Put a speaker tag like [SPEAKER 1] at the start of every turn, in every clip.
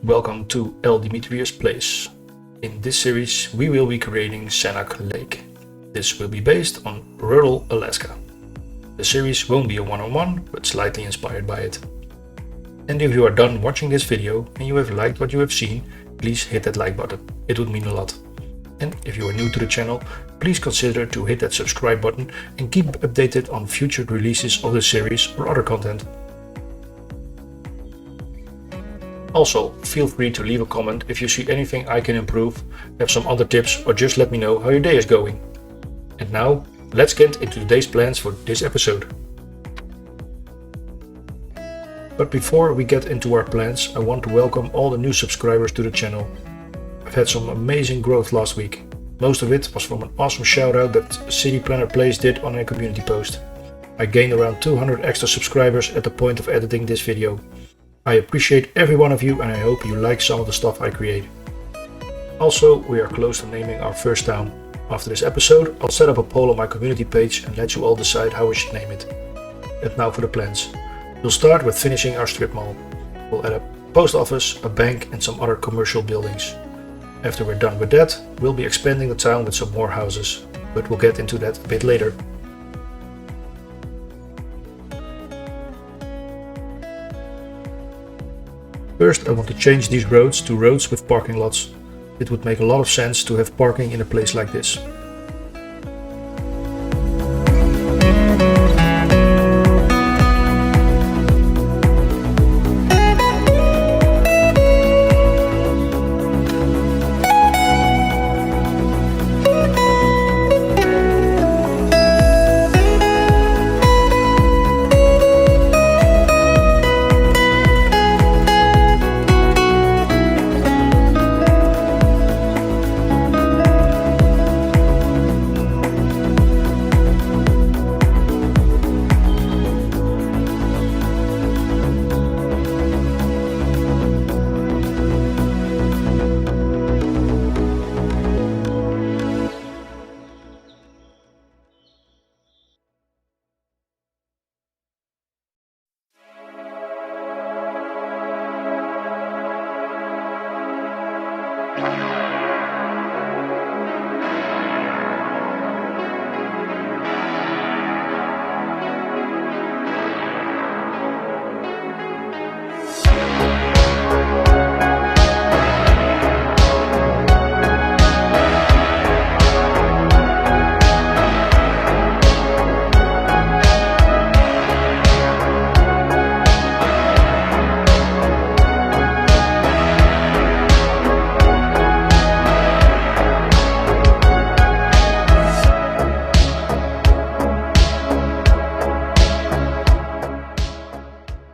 [SPEAKER 1] welcome to L. Dimitrius Place. In this series we will be creating Sanak Lake. This will be based on rural Alaska. The series won't be a one-on-one, but slightly inspired by it. And if you are done watching this video and you have liked what you have seen, please hit that like button, it would mean a lot. And if you are new to the channel, please consider to hit that subscribe button and keep updated on future releases of the series or other content. Also, feel free to leave a comment if you see anything I can improve, have some other tips, or just let me know how your day is going. And now, let's get into today's plans for this episode. But before we get into our plans, I want to welcome all the new subscribers to the channel. I've had some amazing growth last week. Most of it was from an awesome shout out that City Planner Place did on a community post. I gained around 200 extra subscribers at the point of editing this video. I appreciate every one of you and I hope you like some of the stuff I create. Also, we are close to naming our first town. After this episode, I'll set up a poll on my community page and let you all decide how we should name it. And now for the plans. We'll start with finishing our strip mall. We'll add a post office, a bank and some other commercial buildings. After we're done with that, we'll be expanding the town with some more houses, but we'll get into that a bit later. First, I want to change these roads to roads with parking lots. It would make a lot of sense to have parking in a place like this.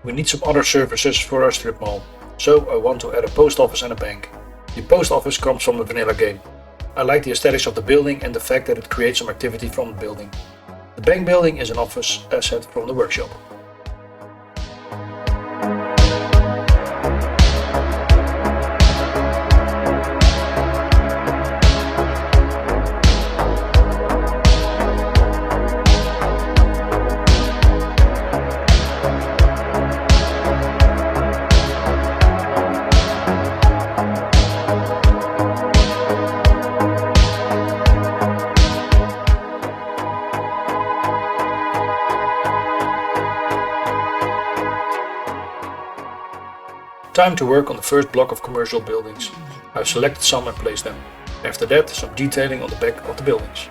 [SPEAKER 1] We need some other services for our strip mall, so I want to add a post office and a bank. The post office comes from the vanilla game. I like the aesthetics of the building and the fact that it creates some activity from the building. The bank building is an office asset from the workshop. Time to work on the first block of commercial buildings. I've selected some and placed them. After that, some detailing on the back of the buildings.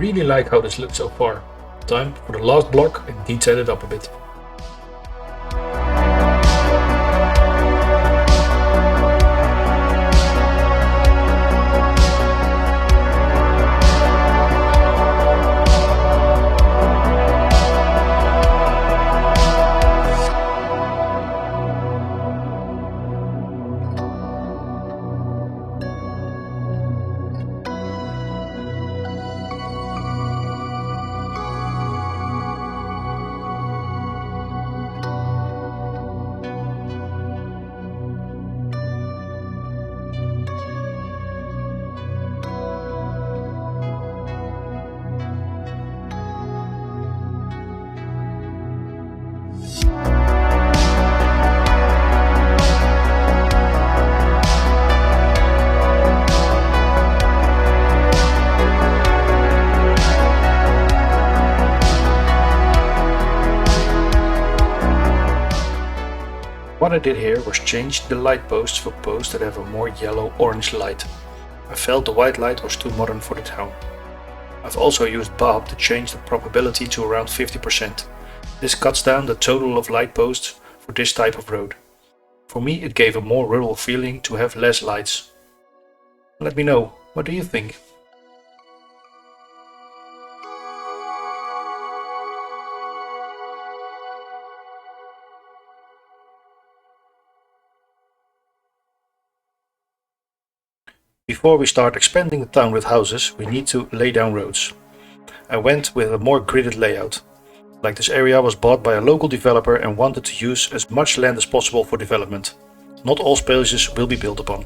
[SPEAKER 1] really like how this looks so far. Time for the last block and detail it up a bit. What I did here was change the light posts for posts that have a more yellow-orange light. I felt the white light was too modern for the town. I've also used Bob to change the probability to around 50%. This cuts down the total of light posts for this type of road. For me it gave a more rural feeling to have less lights. Let me know, what do you think? Before we start expanding the town with houses, we need to lay down roads. I went with a more gridded layout. Like this area was bought by a local developer and wanted to use as much land as possible for development. Not all spaces will be built upon.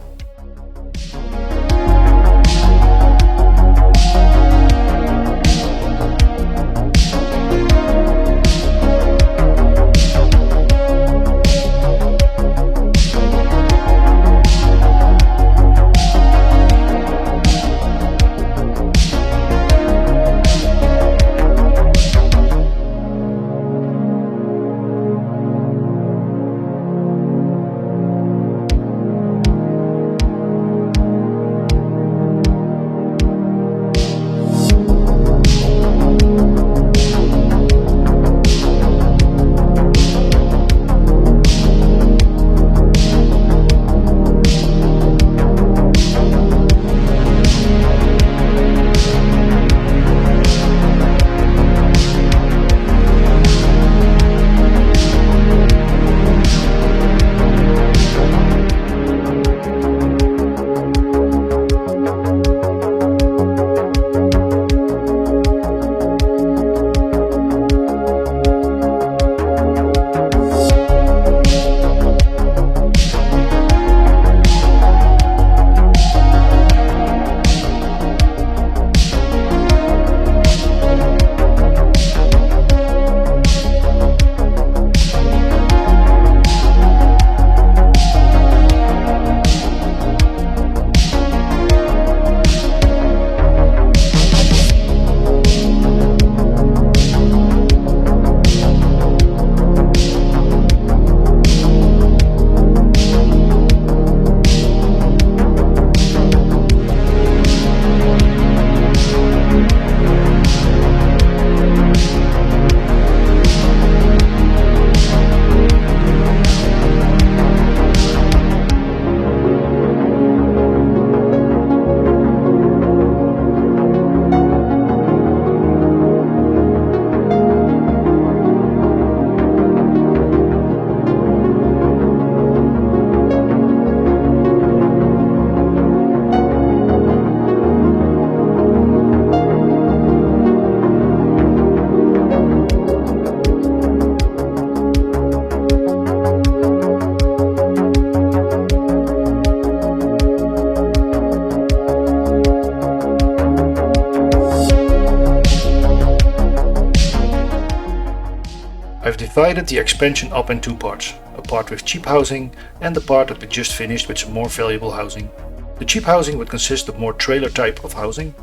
[SPEAKER 1] I've divided the expansion up in two parts, a part with cheap housing and the part that we just finished with some more valuable housing. The cheap housing would consist of more trailer type of housing.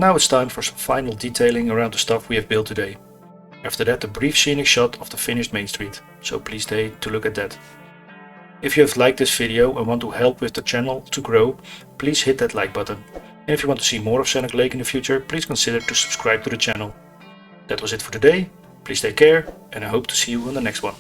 [SPEAKER 1] now it's time for some final detailing around the stuff we have built today. After that, a brief scenic shot of the finished Main Street, so please stay to look at that. If you have liked this video and want to help with the channel to grow, please hit that like button. And if you want to see more of Sanak Lake in the future, please consider to subscribe to the channel. That was it for today. Please take care, and I hope to see you on the next one.